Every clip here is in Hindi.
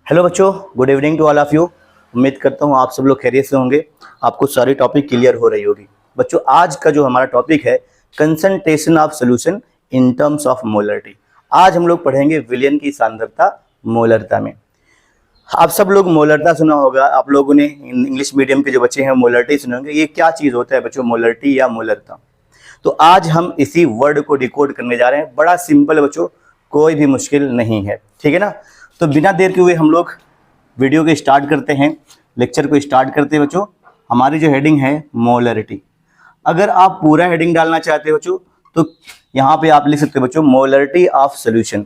हेलो बच्चों, good evening to all of you. उम्मीद करता हूँ आप सब लोग खैरियत से होंगे, आपको सारी टॉपिक क्लियर हो रही होगी। बच्चों, आज का जो हमारा टॉपिक है concentration of solution in terms of molarity. आज हम लोग पढ़ेंगे विलयन की सांद्रता मोलरता में। आप सब लोग मोलरता सुना होगा, आप लोगों ने इंग्लिश मीडियम के जो बच्चे हैं मोलरिटी सुने होंगे। ये क्या चीज़ होता है बच्चों, मोलरिटी या मोलरता? तो आज हम इसी वर्ड को डिकोड करने जा रहे हैं। बड़ा सिंपल बच्चों, कोई भी मुश्किल नहीं है, ठीक है ना। तो बिना देर के हुए हम लोग वीडियो को स्टार्ट करते हैं, लेक्चर को स्टार्ट करते हैं बच्चों। हमारी जो हेडिंग है मोलरिटी। अगर आप पूरा हेडिंग डालना चाहते हो बच्चों तो यहाँ पे आप लिख सकते हो बच्चों मोलरिटी ऑफ सॉल्यूशन।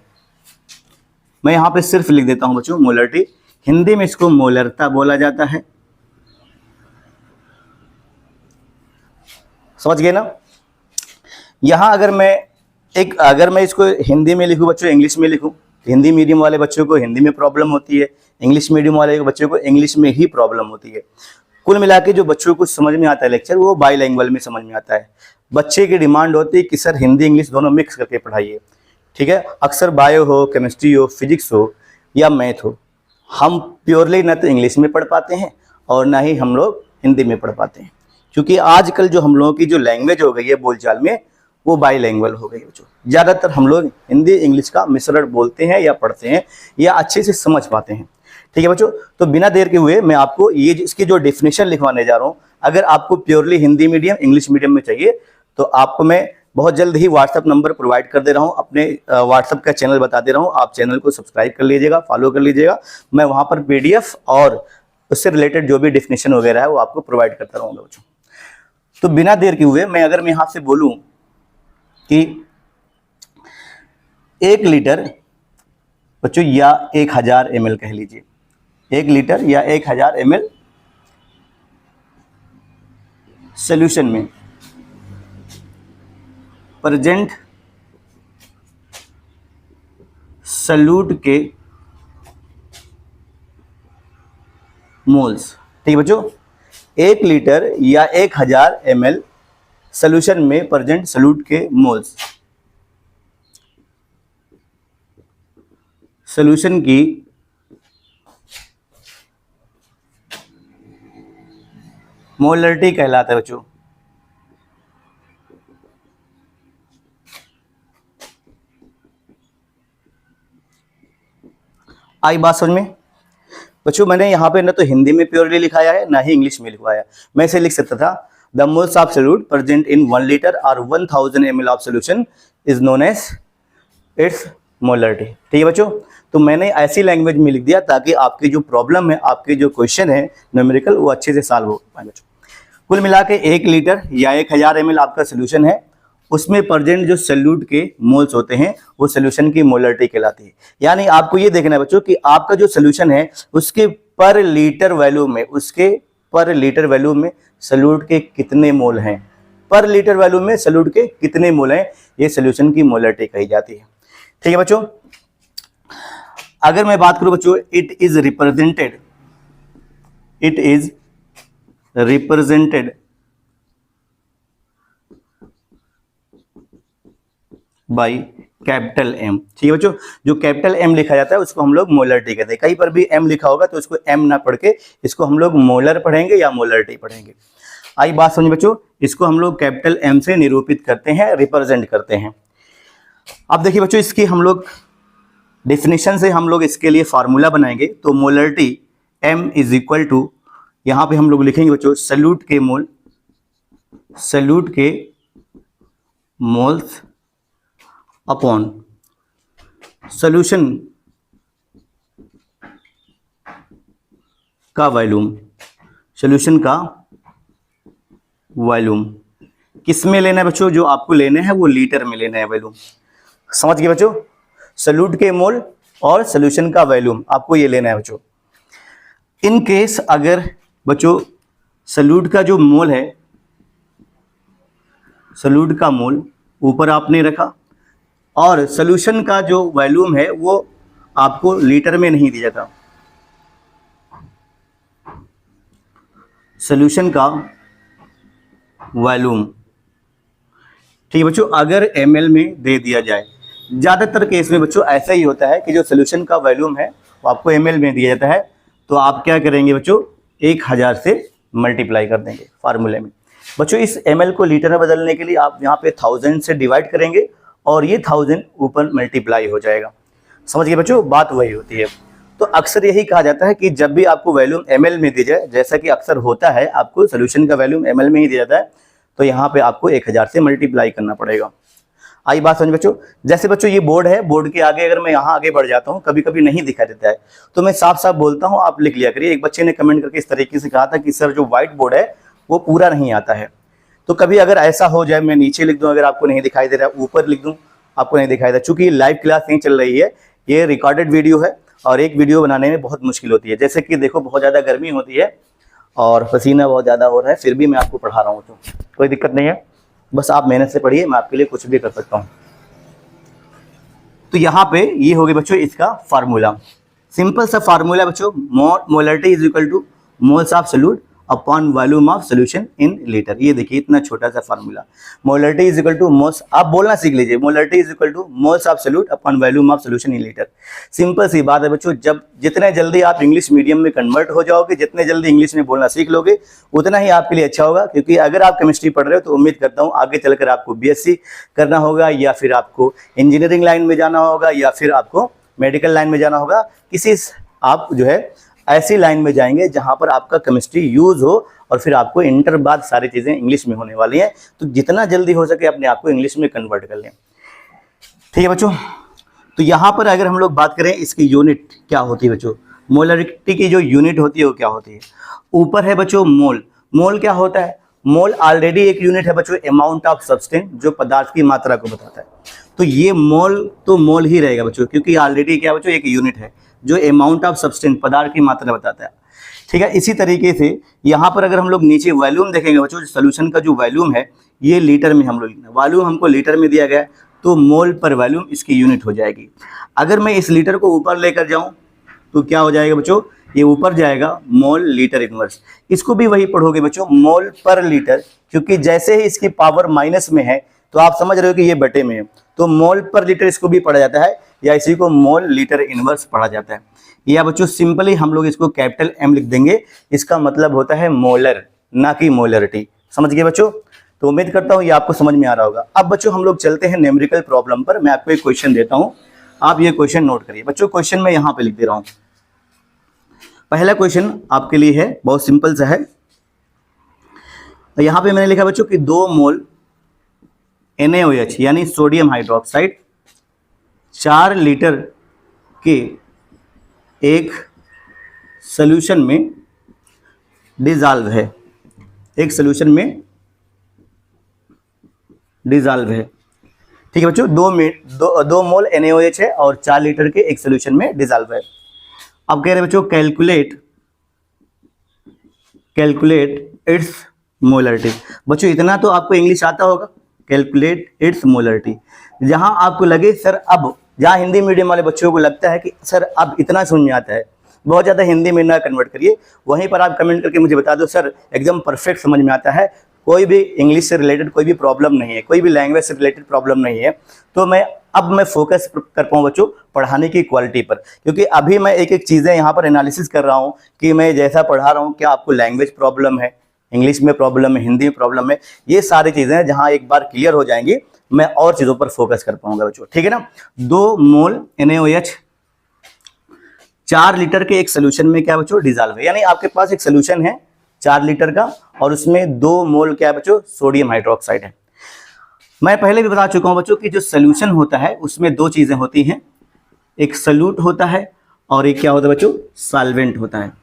मैं यहाँ पे सिर्फ लिख देता हूँ बच्चों मोलरिटी। हिंदी में इसको मोलरता बोला जाता है, समझ गए ना। यहाँ अगर मैं इसको हिंदी में लिखूँ बच्चों, इंग्लिश में लिखूँ, हिंदी मीडियम वाले बच्चों को हिंदी में प्रॉब्लम होती है, इंग्लिश मीडियम वाले बच्चों को इंग्लिश में ही प्रॉब्लम होती है। कुल मिला के जो बच्चों को समझ में आता है लेक्चर, वो बाईलैंग्वेज में समझ में आता है। बच्चे की डिमांड होती है कि सर हिंदी इंग्लिश दोनों मिक्स करके पढ़ाइए, ठीक है। अक्सर बायो हो, केमिस्ट्री हो, फिजिक्स हो या मैथ हो, हम प्योरली ना तो इंग्लिश में पढ़ पाते हैं और ना ही हम लोग हिंदी में पढ़ पाते हैं, क्योंकि आजकल जो हम लोगों की जो लैंग्वेज हो गई है बोलचाल में, वो बाईलैंग्वेज हो गई है बच्चों। ज़्यादातर हम लोग हिंदी इंग्लिश का मिश्रण बोलते हैं या पढ़ते हैं या अच्छे से समझ पाते हैं, ठीक है बच्चों। तो बिना देर के हुए मैं आपको ये इसकी जो डेफिनेशन लिखवाने जा रहा हूँ। अगर आपको purely Hindi medium English medium में चाहिए तो आपको मैं बहुत जल्द ही व्हाट्सअप नंबर प्रोवाइड कर दे रहा हूँ, अपने व्हाट्सअप का चैनल बता दे रहा हूँ। आप चैनल को सब्सक्राइब कर लीजिएगा, फॉलो कर लीजिएगा। मैं वहाँ पर PDF और उससे रिलेटेड जो भी डेफिनेशन वगैरह है वो आपको प्रोवाइड करता रहूँगा बच्चों। तो बिना देर के हुए मैं अगर यहाँ से बोलूँ कि 1 लीटर बच्चों या 1000 ml कह लीजिए, 1 लीटर या 1000 ml सॉल्यूशन में प्रेजेंट सॉल्यूट के मोल्स, ठीक है बच्चों। 1 लीटर या 1000 ml सॉल्यूशन में प्रेजेंट सॉल्यूट के मोल्स, सॉल्यूशन की मोलरिटी कहलाता है बच्चों। आई बात समझ में बच्चों? मैंने यहाँ पे ना तो हिंदी में प्योरली लिखाया है ना ही इंग्लिश में लिखवाया। मैं इसे लिख सकता था the moles of solute present in 1 litre और 1000 ml of solution is known as its molarity, ठीक है बच्चों। तो मैंने ऐसी लैंग्वेज में लिख दिया ताकि आपकी जो प्रॉब्लम है, आपके जो क्वेश्चन है न्यूमेरिकल, वो अच्छे से सॉल्व हो पाए बच्चों। कुल मिला के 1 लीटर या 1000 ml आपका सोल्यूशन है, उसमें प्रेजेंट जो सॉल्यूट के मोल्स होते हैं वो सोल्यूशन की मोलरिटी कहलाती है। यानी आपको ये देखना है बच्चों कि आपका जो सोल्यूशन है उसके पर लीटर वैल्यू में सॉल्यूट के कितने मोल हैं, पर लीटर वैल्यू में सॉल्यूट के कितने मोल हैं, ये सोल्यूशन की मोलरिटी कही जाती है, ठीक है बच्चों। अगर मैं बात करूं बच्चों, it is represented by capital M, ठीक है बच्चों। जो कैपिटल M लिखा जाता है उसको हम लोग मोलरिटी कहते हैं। कहीं पर भी M लिखा होगा तो उसको M ना पढ़ के इसको हम लोग मोलर पढ़ेंगे या मोलरिटी पढ़ेंगे। आई बात समझ बच्चों? इसको हम लोग कैपिटल M से निरूपित करते हैं, रिप्रेजेंट करते हैं। अब देखिए बच्चों, इसकी हम लोग डेफिनेशन से हम लोग इसके लिए फार्मूला बनाएंगे। तो molarity M is equal to, यहाँ पे हम लोग लिखेंगे बच्चों सॉल्यूट के मोल्स अपॉन सॉल्यूशन का वॉल्यूम। किस में लेना है बच्चों? जो आपको लेने हैं वो लीटर में लेना है वॉल्यूम, समझ गए बच्चों। सॉल्यूट के मोल और सॉल्यूशन का वॉल्यूम आपको ये लेना है बच्चों। इन केस अगर बच्चों सॉल्यूट का जो मोल है, सॉल्यूट का मोल ऊपर आपने रखा और सॉल्यूशन का जो वॉल्यूम है वो आपको लीटर में नहीं दिया था, सॉल्यूशन का वॉल्यूम, ठीक है बच्चों। अगर ml में दे दिया जाए, ज़्यादातर केस में बच्चों ऐसा ही होता है कि जो सोल्यूशन का वॉल्यूम है वो आपको ml में दिया जाता है, तो आप क्या करेंगे बच्चों 1000 से मल्टीप्लाई कर देंगे फार्मूले में। बच्चों इस ml को लीटर में बदलने के लिए आप यहाँ पे 1000 से डिवाइड करेंगे और ये 1000 ऊपर मल्टीप्लाई हो जाएगा। समझ गए बच्चों, बात वही होती है। तो अक्सर यही कहा जाता है कि जब भी आपको वॉल्यूम ml में दी जाए, जैसा कि अक्सर होता है आपको सोल्यूशन का वॉल्यूम ml में ही दिया जाता है, तो यहाँ पे आपको 1000 से मल्टीप्लाई करना पड़ेगा। आई बात समझ बच्चों। जैसे बच्चों ये बोर्ड है, बोर्ड के आगे अगर मैं यहाँ आगे बढ़ जाता हूँ, कभी कभी नहीं दिखाई देता है, तो मैं साफ साफ बोलता हूँ, आप लिख लिया करिए। एक बच्चे ने कमेंट करके इस तरीके से कहा था कि सर जो व्हाइट बोर्ड है वो पूरा नहीं आता है। तो कभी अगर ऐसा हो जाए, मैं नीचे लिख दूँ अगर आपको नहीं दिखाई दे रहा है, ऊपर लिख दूँ आपको नहीं दिखाई दे रहा, चूंकि लाइव क्लास नहीं चल रही है, ये रिकॉर्डेड वीडियो है और एक वीडियो बनाने में बहुत मुश्किल होती है। जैसे कि देखो बहुत ज़्यादा गर्मी होती है और पसीना बहुत ज़्यादा हो रहा है, फिर भी मैं आपको पढ़ा रहा हूँ, तो कोई दिक्कत नहीं है, बस आप मेहनत से पढ़िए, मैं आपके लिए कुछ भी कर सकता हूँ। तो यहाँ पे ये हो गया बच्चों इसका फार्मूला, सिंपल सा फार्मूला बच्चों, molarity is equal to moles of solute upon volume of solution in litre. ये देखिए इतना छोटा सा formula, molarity is equal to moles, आप बोलना सीख लीजिए, molarity is equal to moles of solute upon volume of solution in litre. Simple सी बात है बच्चों, जब जितने जल्दी आप इंग्लिश मीडियम में कन्वर्ट हो जाओगे, जितने जल्दी इंग्लिश में बोलना सीख लोगे, उतना ही आपके लिए अच्छा होगा। क्योंकि अगर आप केमिस्ट्री पढ़ रहे हो तो उम्मीद करता हूँ आगे चलकर आपको बीएससी करना होगा, या फिर आपको इंजीनियरिंग लाइन में जाना होगा, या फिर आपको मेडिकल लाइन में जाना होगा, किसी आप जो है ऐसी लाइन में जाएंगे जहां पर आपका केमिस्ट्री यूज हो और फिर आपको इंटर बाद सारी चीजें इंग्लिश में होने वाली हैं। तो जितना जल्दी हो सके अपने आप को इंग्लिश में कन्वर्ट कर लें, ठीक है बच्चों। तो यहाँ पर अगर हम लोग बात करें इसकी यूनिट क्या होती है बच्चों, मोलरिटी की जो यूनिट होती है वो क्या होती है। ऊपर है बच्चों मोल, मोल क्या होता है, मोल ऑलरेडी एक यूनिट है बच्चों, अमाउंट ऑफ सब्सटेंस, जो पदार्थ की मात्रा को बताता है। तो ये मोल तो मोल ही रहेगा बच्चों, क्योंकि ऑलरेडी क्या बच्चों एक यूनिट है जो अमाउंट ऑफ सब्सटेंस पदार्थ की मात्रा बताता है, ठीक है। इसी तरीके से यहाँ पर अगर हम लोग नीचे वॉल्यूम देखेंगे बच्चों, सोल्यूशन का जो वॉल्यूम है ये लीटर में हम लोग, वॉल्यूम हमको लीटर में दिया गया, तो मोल पर वॉल्यूम इसकी यूनिट हो जाएगी। अगर मैं इस लीटर को ऊपर लेकर जाऊँ तो क्या हो जाएगा बच्चों, ये ऊपर जाएगा मोल लीटर इनवर्स। इसको भी वही पढ़ोगे बच्चों मोल पर लीटर, क्योंकि जैसे ही इसकी पावर माइनस में है तो आप समझ रहे हो कि ये बटे में है, तो मोल पर लीटर इसको भी पढ़ा जाता है, या इसी को मोल लीटर इनवर्स पढ़ा जाता है। या बच्चों सिंपली हम लोग इसको कैपिटल एम लिख देंगे, इसका मतलब होता है मोलर, ना कि मोलरिटी। समझ गए बच्चों, तो उम्मीद करता हूँ ये आपको समझ में आ रहा होगा। अब बच्चों हम लोग चलते हैं न्यूमेरिकल प्रॉब्लम पर। मैं आपको एक क्वेश्चन देता हूँ, आप ये क्वेश्चन नोट करिए बच्चों। क्वेश्चन मैं यहाँ पे लिख दे रहा हूँ। पहला क्वेश्चन आपके लिए है, बहुत सिंपल सा है। यहाँ पे मैंने लिखा बच्चों कि 2 मोल NaOH यानी सोडियम हाइड्रोक्साइड 4 लीटर के एक सॉल्यूशन में डिसॉल्व है, एक सॉल्यूशन में डिसॉल्व है, ठीक है बच्चों। 2 मोल NaOH है और 4 लीटर के एक सॉल्यूशन में डिसॉल्व है। अब कह रहे बच्चों कैलकुलेट इट्स मोलरिटी। बच्चों इतना तो आपको इंग्लिश आता होगा, कैलकुलेट इट्स मोलरिटी। जहां आपको लगे सर, अब जहां हिंदी मीडियम वाले बच्चों को लगता है कि सर अब इतना समझ में आता है, बहुत ज़्यादा हिंदी में ना कन्वर्ट करिए, वहीं पर आप कमेंट करके मुझे बता दो सर एकदम परफेक्ट समझ में आता है, कोई भी इंग्लिश से रिलेटेड कोई भी प्रॉब्लम नहीं है, कोई भी लैंग्वेज से रिलेटेड प्रॉब्लम नहीं है। तो मैं फोकस कर पाऊँ बच्चों पढ़ाने की क्वालिटी पर, क्योंकि अभी मैं एक एक चीज़ें यहाँ पर एनालिसिस कर रहा हूँ कि मैं जैसा पढ़ा रहा हूँ क्या आपको लैंग्वेज प्रॉब्लम है, इंग्लिश में प्रॉब्लम है, हिंदी में प्रॉब्लम है, ये सारी चीज़ें हैं जहाँ एक बार क्लियर हो जाएंगी मैं और चीज़ों पर फोकस कर पाऊंगा बच्चों, ठीक है ना। 2 मोल NaOH 4 लीटर के एक सोल्यूशन में क्या बच्चों डिसॉल्व है, यानी आपके पास एक सोल्यूशन है 4 लीटर का और उसमें 2 मोल क्या बच्चों सोडियम हाइड्रोक्साइड है। मैं पहले भी बता चुका हूं बच्चों कि जो सोल्यूशन होता है उसमें 2 चीजें होती हैं, एक सॉल्यूट होता है और एक क्या होता है बच्चों सॉल्वेंट होता है।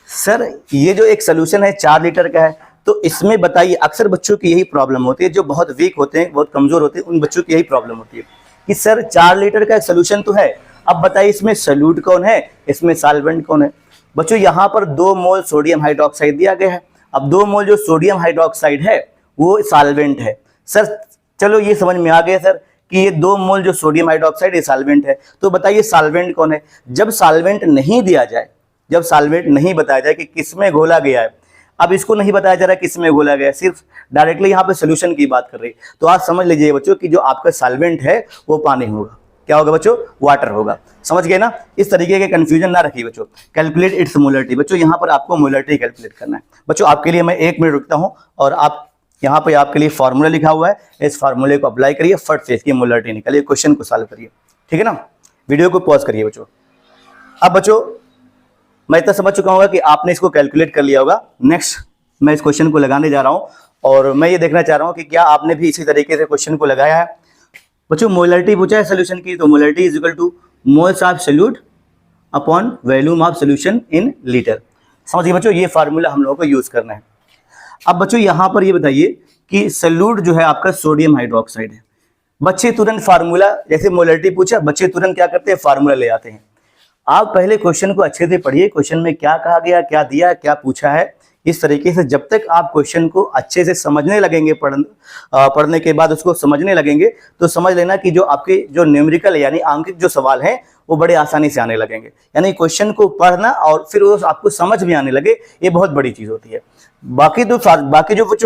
सर ये जो एक सोल्यूशन है 4 लीटर का है, तो इसमें बताइए अक्सर बच्चों की यही प्रॉब्लम होती है, जो बहुत वीक होते हैं, बहुत कमजोर होते हैं, उन बच्चों की यही प्रॉब्लम होती है कि सर 4 लीटर का एक सोल्यूशन तो है, अब बताइए इसमें सॉल्यूट कौन है, इसमें सॉल्वेंट कौन है। बच्चों यहाँ पर 2 मोल सोडियम हाइड्रोक्साइड दिया गया है, अब 2 मोल जो सोडियम हाइड्रोक्साइड है वो सॉल्वेंट है। सर चलो ये समझ में आ गया सर कि ये 2 मोल जो सोडियम हाइड्रोक्साइड ये सॉल्वेंट है, तो बताइए सॉल्वेंट कौन है। जब सॉल्वेंट नहीं दिया जाए, जब सॉल्वेंट नहीं बताया जाए कि किसमें घोला गया है, अब इसको नहीं बताया जा रहा किसमें घोला गया है, सिर्फ डायरेक्टली यहाँ पे सोल्यूशन की बात कर रही है, तो आप समझ लीजिए बच्चों कि जो आपका सॉल्वेंट है वो पानी होगा, क्या होगा बच्चों, वाटर होगा। समझ गए ना, इस तरीके के कंफ्यूजन ना रखिए बच्चों। कैलकुलेट इट्स मोलरिटी, बच्चों यहाँ पर आपको मोलरिटी कैलकुलेट करना है। बच्चों आपके लिए मैं 1 मिनट रुकता हूँ और आप यहाँ पे आपके लिए फार्मूला लिखा हुआ है, इस फार्मूले को अप्लाई करिए, फट से इसकी मोलरिटी निकालिए, क्वेश्चन को सॉल्व करिए। ठीक है ना, वीडियो को पॉज करिए बच्चों। अब बच्चों मैं इतना समझ चुका हूँ कि आपने इसको कैलकुलेट कर लिया होगा। नेक्स्ट मैं इस क्वेश्चन को लगाने जा रहा हूँ और मैं ये देखना चाह रहा हूँ कि क्या आपने भी इसी तरीके से क्वेश्चन को लगाया है। बच्चों मोलरिटी पूछा है सोल्यूशन की, तो molarity is equal to moles of solute upon volume of solution in litre. समझिए बच्चों, ये फार्मूला हम लोगों को यूज करना है। अब बच्चों यहाँ पर ये बताइए कि सोल्यूट जो है आपका सोडियम हाइड्रोक्साइड है। बच्चे तुरंत फार्मूला, जैसे मोलरिटी पूछा, बच्चे तुरंत क्या करते हैं, फार्मूला ले आते हैं। आप पहले क्वेश्चन को अच्छे से पढ़िए, क्वेश्चन में क्या कहा गया, क्या दिया, क्या पूछा है। इस तरीके से जब तक आप क्वेश्चन को अच्छे से समझने लगेंगे, पढ़ने के बाद उसको समझने लगेंगे, तो समझ लेना कि जो आपके जो न्यूमेरिकल यानी आंकिक जो सवाल हैं वो बड़े आसानी से आने लगेंगे। यानी क्वेश्चन को पढ़ना और फिर वो आपको समझ में आने लगे, ये बहुत बड़ी चीज होती है। बाकी जो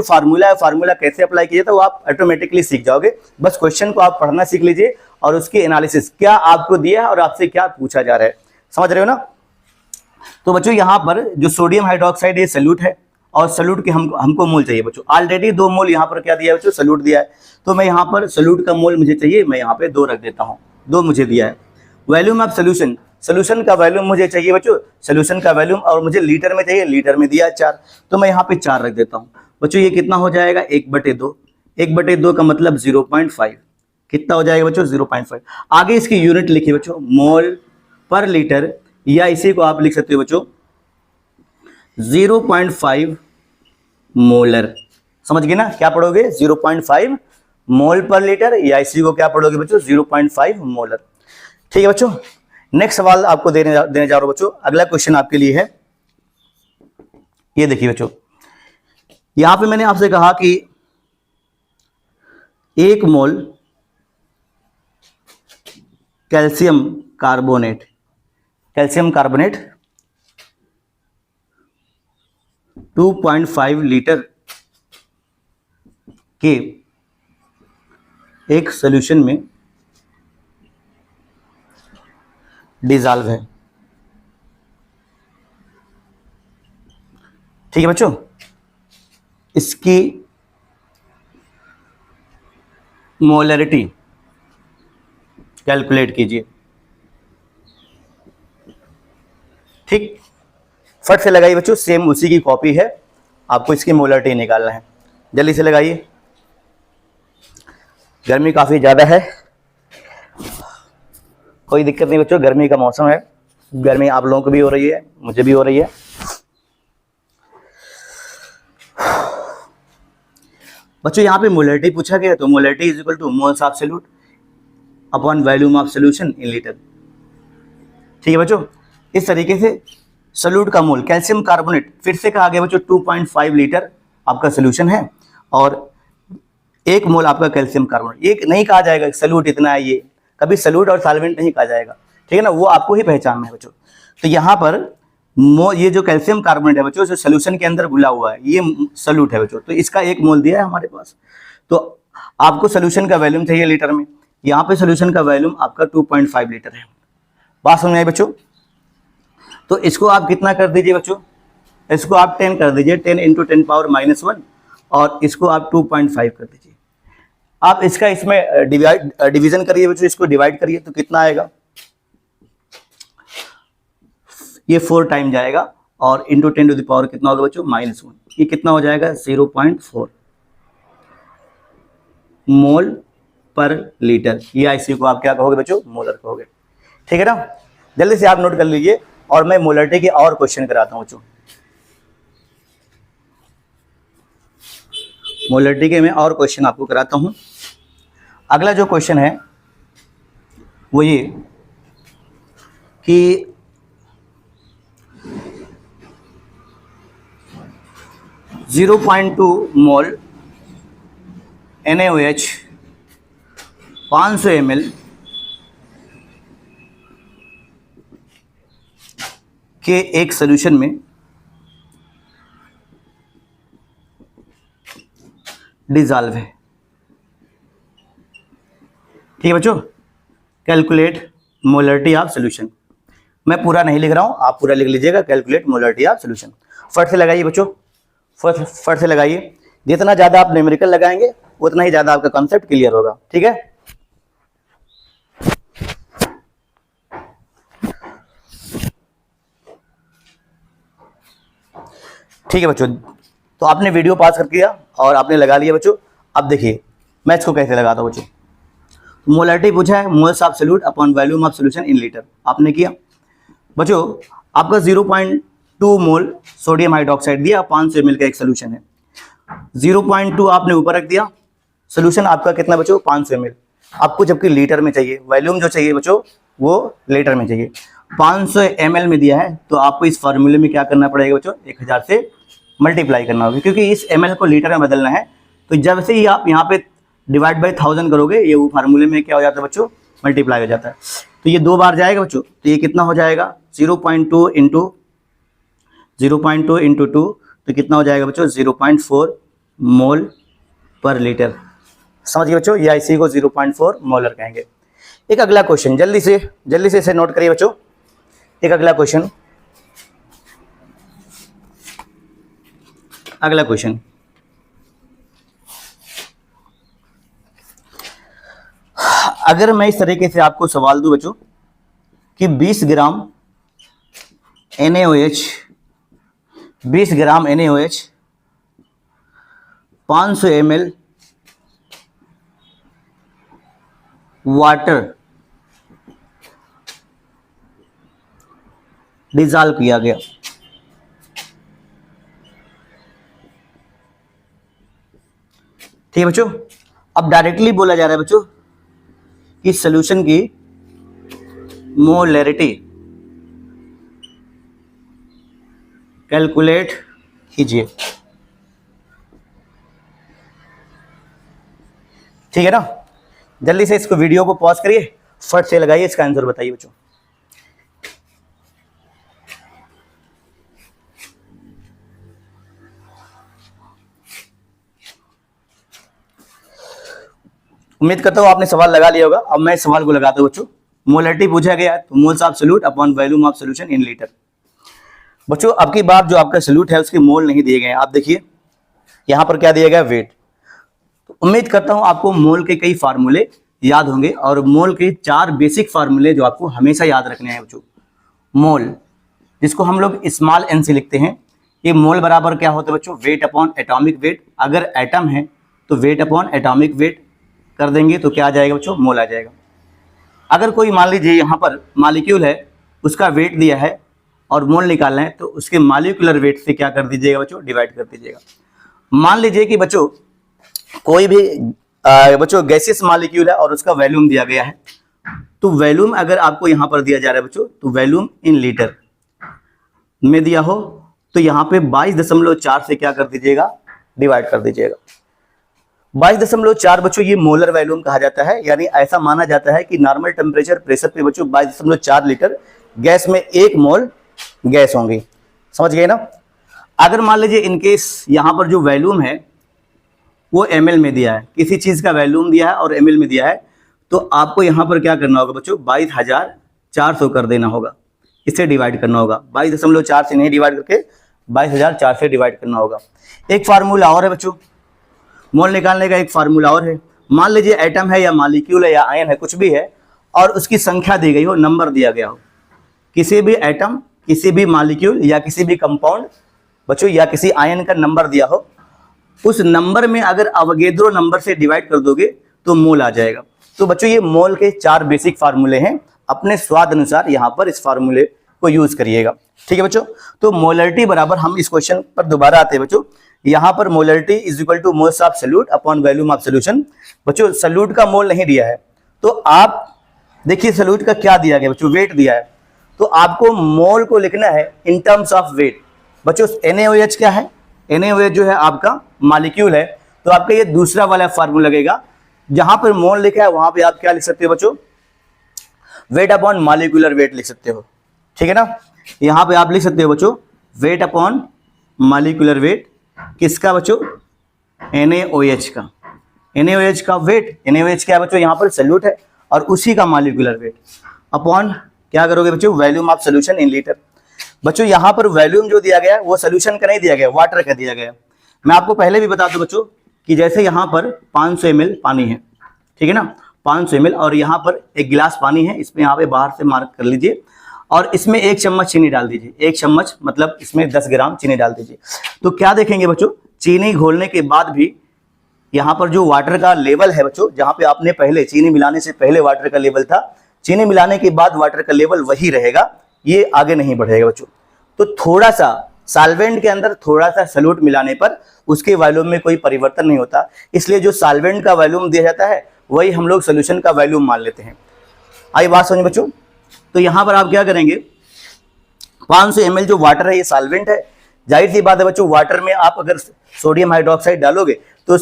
फार्मूला है, फार्मूला कैसे अप्लाई किया जाता है वो आप ऑटोमेटिकली सीख जाओगे। बस क्वेश्चन को आप पढ़ना सीख लीजिए और उसकी एनालिसिस, क्या आपको दिया है और आपसे क्या पूछा जा रहा है, समझ रहे हो ना। तो बच्चों यहाँ पर जो सोडियम हाइड्रोक्साइड ये सल्यूट है और सल्यूट के हमको मोल चाहिए बच्चों। ऑलरेडी 2 मोल यहाँ पर क्या दिया है बच्चों, सल्यूट दिया है। तो मैं यहाँ पर सल्यूट का मोल मुझे चाहिए, मैं यहाँ पे 2 रख देता हूँ, 2 मुझे दिया है। वॉल्यूम ऑफ सोल्यूशन, सोल्यूशन का वॉल्यूम मुझे चाहिए बच्चों, सोल्यूशन का वॉल्यूम, और मुझे लीटर में चाहिए, लीटर में दिया है 4, तो मैं यहाँ पे 4 रख देता हूँ। बच्चों ये कितना हो जाएगा, 1/2, 1/2 का मतलब 0.5, कितना हो जाएगा बच्चों, 0.5। आगे इसकी यूनिट लिखिए बच्चों, मोल पर लीटर, या इसी को आप लिख सकते हो बच्चों 0.5 मोलर। समझ गए ना, क्या पढ़ोगे, 0.5 मोल पर लीटर, या इसी को क्या पढ़ोगे बच्चों, 0.5 मोलर। ठीक है बच्चों, नेक्स्ट सवाल आपको देने जा रहा हूं बच्चों। अगला क्वेश्चन आपके लिए है, ये देखिए बच्चों, यहां पे मैंने आपसे कहा कि 1 मोल कैल्शियम कार्बोनेट 2.5 लीटर के एक सॉल्यूशन में डिसॉल्व है। ठीक है बच्चों, इसकी मोलरिटी कैलकुलेट कीजिए। ठीक, फट से लगाइए बच्चों, सेम उसी की कॉपी है, आपको इसकी मोलरिटी निकालना है, जल्दी से लगाइए। गर्मी काफी ज्यादा है, कोई दिक्कत नहीं बच्चों, गर्मी का मौसम है, गर्मी आप लोगों को भी हो रही है, मुझे भी हो रही है। बच्चों यहाँ पे मोलरिटी पूछा गया, तो molarity is equal to moles of solute upon volume of solution in litre. ठीक है बच्चों, इस तरीके से सॉल्यूट का मोल कैल्शियम कार्बोनेट, फिर से कहा गया बच्चों 2.5 लीटर आपका सोल्यूशन है और 1 मोल आपका कैल्शियम कार्बोनेट। ये नहीं कहा जाएगा सॉल्यूट इतना है, ये कभी सॉल्यूट और सॉल्वेंट नहीं कहा जाएगा, ठीक है ना, वो आपको ही पहचानना है बच्चों। तो यहाँ पर ये जो कैल्शियम कार्बोनेट है बच्चों, जो सोल्यूशन के अंदर घुला हुआ है, ये सॉल्यूट है बच्चों, तो इसका 1 मोल दिया है हमारे पास। तो आपको सोल्यूशन का वॉल्यूम चाहिए लीटर में, यहाँ पे सोल्यूशन का वॉल्यूम आपका 2.5 लीटर है। बात समझ में आई बच्चों। तो इसको आप कितना कर दीजिए बच्चों, इसको आप 10 कर दीजिए, 10 × 10⁻⁻1, और इसको आप 2.5 कर दीजिए। आप इसका इसमें डिवीजन करिए बच्चों, इसको डिवाइड करिए तो कितना आएगा, ये 4 टाइम जाएगा, और इंटू 10⁻⁻ कितना होगा बच्चों, -1, ये कितना हो जाएगा 0.4 मोल पर लीटर, या इसी को आप क्या कहोगे बच्चों, मोलर कहोगे। ठीक है ना, जल्दी से आप नोट कर लीजिए, और मैं मोलरिटी के और क्वेश्चन कराता हूं बच्चों। मोलरिटी के मैं और क्वेश्चन आपको कराता हूं। अगला जो क्वेश्चन है वो ये कि .2 मोल NaOH 500 ml के एक सॉल्यूशन में डिसॉल्व है। ठीक है बच्चों, कैलकुलेट मोलरिटी ऑफ सोल्यूशन। मैं पूरा नहीं लिख रहा हूँ, आप पूरा लिख लीजिएगा, कैलकुलेट मोलरिटी ऑफ सोल्यूशन। फट से लगाइए बच्चों, फट से लगाइए। जितना ज़्यादा आप न्यूमेरिकल लगाएंगे उतना ही ज़्यादा आपका कॉन्सेप्ट क्लियर होगा, ठीक है। ठीक है बच्चों, तो आपने वीडियो पास कर दिया और आपने लगा लिया बच्चों। अब देखिए मैं इसको कैसे लगाता हूँ बच्चों। मोलरिटी पूछा है, moles of solute upon volume of solution in litre, आपने किया बच्चों। आपका 0.2 मोल सोडियम हाइड्रोक्साइड दिया, 500 ml का एक सोल्यूशन है। 0.2 आपने ऊपर रख दिया, सोल्यूशन आपका कितना बच्चों 500 ml। आपको जबकि लीटर में चाहिए, वॉल्यूम जो चाहिए बच्चों वो लीटर में चाहिए। 500 ml में दिया है तो आपको इस फार्मूले में क्या करना पड़ेगा बच्चों, 1000 से मल्टीप्लाई करना होगा, क्योंकि इस ml को लीटर में बदलना है। तो जब से ही आप यहाँ पे डिवाइड बाई 1000 करोगे, ये वो फार्मूले में क्या हो जाता है बच्चों, मल्टीप्लाई हो जाता है। तो ये 2 बार जाएगा बच्चों, तो ये कितना हो जाएगा 0.2 इंटू 2 तो कितना हो जाएगा बच्चों 0.4 मोल पर लीटर। समझ गए बच्चों, या इसी को 0.4 मोलर कहेंगे। एक अगला क्वेश्चन, जल्दी से इसे नोट करिए बच्चों। एक अगला क्वेश्चन, अगर मैं इस तरीके से आपको सवाल दूं बच्चों कि 20 ग्राम NaOH 500 ml वाटर डिजॉल्व किया गया, ठीक है बच्चों। अब डायरेक्टली बोला जा रहा है बच्चों कि सॉल्यूशन की मोलरिटी कैलकुलेट कीजिए, ठीक है ना। जल्दी से इसको वीडियो को पॉज करिए, फट से लगाइए, इसका आंसर बताइए बच्चों। उम्मीद करता हूं आपने सवाल लगा लिया होगा। अब मैं इस सवाल को लगाता हूं बच्चों। मोलरिटी पूछा गया तो moles of solute upon volume of solution in litre. बच्चों अब की बार जो आपका सोल्यूट है उसके मोल नहीं दिए गए हैं, आप देखिए यहां पर क्या दिया गया, वेट। तो उम्मीद करता हूं आपको मोल के कई फार्मूले याद होंगे और मोल के 4 बेसिक फार्मूले जो आपको हमेशा याद रखने हैं बच्चों। मोल जिसको हम लोग स्मॉल n से लिखते हैं, ये मोल बराबर क्या होता है बच्चों, वेट अपॉन एटॉमिक वेट। अगर एटम है तो वेट अपॉन एटॉमिक वेट कर देंगे तो क्या आ जाएगा बच्चों, मोल आ जाएगा। अगर कोई मान लीजिए यहाँ पर मॉलिक्यूल है, उसका वेट दिया है और मोल निकालना है, तो उसके मॉलिक्यूलर वेट से क्या कर दीजिएगा बच्चों, डिवाइड कर दीजिएगा। मान लीजिए कि बच्चों कोई भी बच्चों गैसियस मॉलिक्यूल है और उसका वॉल्यूम दिया गया है, तो वॉल्यूम अगर आपको यहाँ पर दिया जा रहा है बच्चों, तो वॉल्यूम इन लीटर में दिया हो तो यहाँ पे 22.4 से क्या कर दीजिएगा, डिवाइड कर दीजिएगा। 22.4 बच्चों ये मोलर वॉल्यूम कहा जाता है, यानी ऐसा माना जाता है कि नॉर्मल टेम्परेचर प्रेशर पे बच्चों 22.4 लीटर गैस में 1 मोल गैस होंगी। समझ गए ना। अगर मान लीजिए इनकेस यहाँ पर जो वॉल्यूम है वो ml में दिया है, किसी चीज का वॉल्यूम दिया है और ml में दिया है, तो आपको यहाँ पर क्या करना होगा बच्चों, 22,400 कर देना होगा, इससे डिवाइड करना होगा। 22.4 से नहीं डिवाइड करके 22,004 से डिवाइड करना होगा। एक फार्मूला और है बच्चों, मोल निकालने का एक फार्मूला और है। मान लीजिए एटम है या मॉलिक्यूल है या आयन है, कुछ भी है, और उसकी संख्या दी गई हो, नंबर दिया गया हो। किसी भी एटम, किसी भी मॉलिक्यूल या किसी भी कंपाउंड बच्चों या किसी आयन का नंबर दिया हो, उस नंबर में अगर अवोगैड्रो नंबर से डिवाइड कर दोगे तो मोल आ जाएगा। तो बच्चों ये मोल के 4 बेसिक फार्मूले हैं, अपने स्वाद अनुसार यहाँ पर इस फार्मूले को यूज करिएगा, ठीक है बच्चों। तो मोलरिटी बराबर, हम इस क्वेश्चन पर दोबारा आते हैं बच्चों। यहाँ पर molarity is equal to moles of solute upon volume of solution. बच्चों सोल्यूट का मोल नहीं दिया है, तो आप देखिए सोल्यूट का क्या दिया गया बच्चों, वेट दिया है, तो आपको मोल को लिखना है इन टर्म्स ऑफ वेट। बच्चों NaOH क्या है, NaOH जो है आपका मॉलिक्यूल है, तो आपका ये दूसरा वाला फार्मूला लगेगा। जहां पर मोल लिखा है वहां पे आप क्या लिख सकते हो बच्चों, वेट अपॉन मॉलिक्यूलर वेट लिख सकते हो, ठीक है ना। यहां पे आप लिख सकते हो बच्चों वेट अपॉन मॉलिक्यूलर वेट, किसका बच्चों, NaOH का। NaOH का वेट, NaOH क्या है बच्चों, यहाँ पर सोल्यूट है और उसी का मॉलिक्यूलर वेट अपॉन क्या करोगे बच्चों, volume of solution in litre. बच्चों यहाँ पर वॉल्यूम जो दिया गया है वो सोल्यूशन का नहीं दिया गया, वाटर का दिया गया। मैं आपको पहले भी बता दूं बच्चों कि जैसे यहाँ पर 500 ml पानी है, ठीक है ना, 500 ml, और यहाँ पर एक गिलास पानी है, इसमें यहाँ पे बाहर से मार्क कर लीजिए, और इसमें 1 चम्मच चीनी डाल दीजिए। 1 चम्मच मतलब इसमें 10 ग्राम चीनी डाल दीजिए। तो क्या देखेंगे बच्चों, चीनी घोलने के बाद भी यहाँ पर जो वाटर का लेवल है बच्चों, जहाँ पे आपने पहले चीनी मिलाने से पहले वाटर का लेवल था, चीनी मिलाने के बाद वाटर का लेवल वही रहेगा, ये आगे नहीं बढ़ेगा बच्चों। तो थोड़ा सा सॉल्वेंट के अंदर थोड़ा सा सॉल्यूट मिलाने पर उसके वॉल्यूम में कोई परिवर्तन नहीं होता, इसलिए जो सॉल्वेंट का वॉल्यूम दिया जाता है वही हम लोग सॉल्यूशन का वॉल्यूम मान लेते हैं। आई बात समझ बच्चों। तो यहाँ पर आप क्या करेंगे, 500 ml जो वाटर है ये सॉल्वेंट है, जाहिर सी बात है बच्चों, वाटर में आप अगर सोडियम हाइड्रोक्साइड डालोगे तो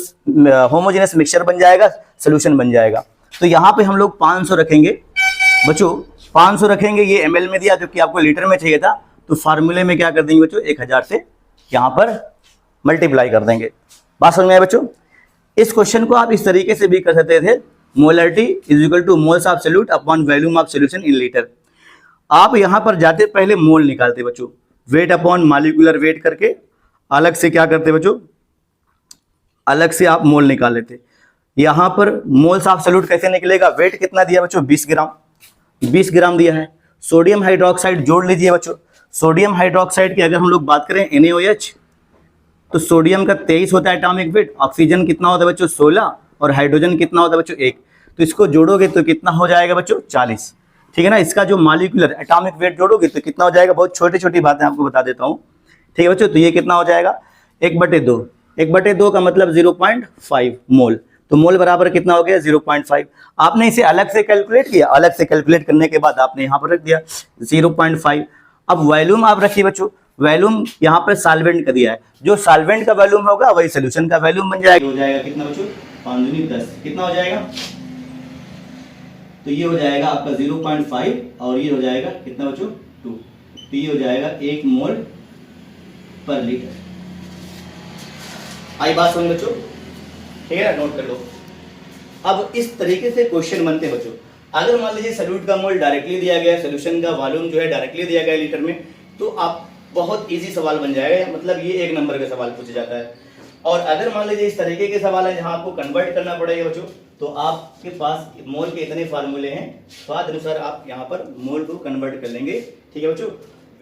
होमोजेनस मिक्सचर बन जाएगा, सोल्यूशन बन जाएगा। तो यहाँ पे हम लोग 500 रखेंगे बच्चों, 500 रखेंगे, ये ml में दिया क्योंकि आपको लीटर में चाहिए था, तो फार्मूले में क्या कर देंगे बच्चों, 1000 से यहाँ पर मल्टीप्लाई कर देंगे। बात समझ में आया बच्चों। इस क्वेश्चन को आप इस तरीके से भी कर सकते थे, molarity is equal to moles of solute upon volume of solution in litre. आप यहाँ पर जाते पहले मोल निकालते बच्चों, वेट अपॉन मॉलिक्यूलर वेट करके अलग से क्या करते बच्चों, अलग से आप मोल निकाल लेते। यहाँ पर मोल्स ऑफ सॉल्यूट कैसे निकलेगा, वेट कितना दिया बच्चों, 20 ग्राम, 20 ग्राम दिया है। सोडियम हाइड्रोक्साइड जोड़ लीजिए बच्चों। सोडियम हाइड्रोक्साइड की अगर हम लोग बात करें NaOH, तो सोडियम का 23 होता है एटॉमिक वेट, ऑक्सीजन कितना होता है बच्चों 16, और हाइड्रोजन कितना होता है बच्चों 1। तो इसको जोड़ोगे तो कितना हो जाएगा बच्चों 40, ठीक है ना। इसका जो मॉलिक्यूलर एटॉमिक वेट जोड़ोगे तो कितना हो जाएगा, बहुत छोटी छोटी बातें आपको बता देता हूँ, ठीक है बच्चों। तो ये कितना हो जाएगा 1/2, 1/2 का मतलब 0.5 मोल, तो मोल बराबर कितना हो गया 0.5। आपने इसे अलग से कैलकुलेट किया, अलग से कैलकुलेट करने के बाद आपने यहाँ पर रख दिया 0.5। अब वॉल्यूम आप रखिए बच्चों, वॉल्यूम यहाँ पर सॉल्वेंट का दिया है, जो सॉल्वेंट का वॉल्यूम होगा वही सोल्यूशन का वॉल्यूम बन जाएगा। हो जाएगा कितना बच्चों, 5 दूनी 10, कितना हो जाएगा, तो ये हो जाएगा आपका 0.5, और ये हो जाएगा कितना बच्चों 2, तो ये हो जाएगा 1 मोल पर लीटर। आई बात समझ बच्चों, ठीक है ना, नोट कर लो। अब इस तरीके से क्वेश्चन बनते हैं बच्चों। अगर मान लीजिए सॉल्यूट का मोल डायरेक्टली दिया गया, सोल्यूशन का वॉल्यूम जो है डायरेक्टली दिया गया लीटर में, तो आप बहुत इजी सवाल बन जाएगा, मतलब ये 1 नंबर का सवाल पूछा जाता है। और अगर मान लीजिए इस तरीके के सवाल है जहां आपको कन्वर्ट करना पड़ेगा बच्चों, तो आपके पास मोल के इतने फार्मूले हैं, स्वाद अनुसार आप यहाँ पर मोल को कन्वर्ट कर लेंगे, ठीक है बच्चों।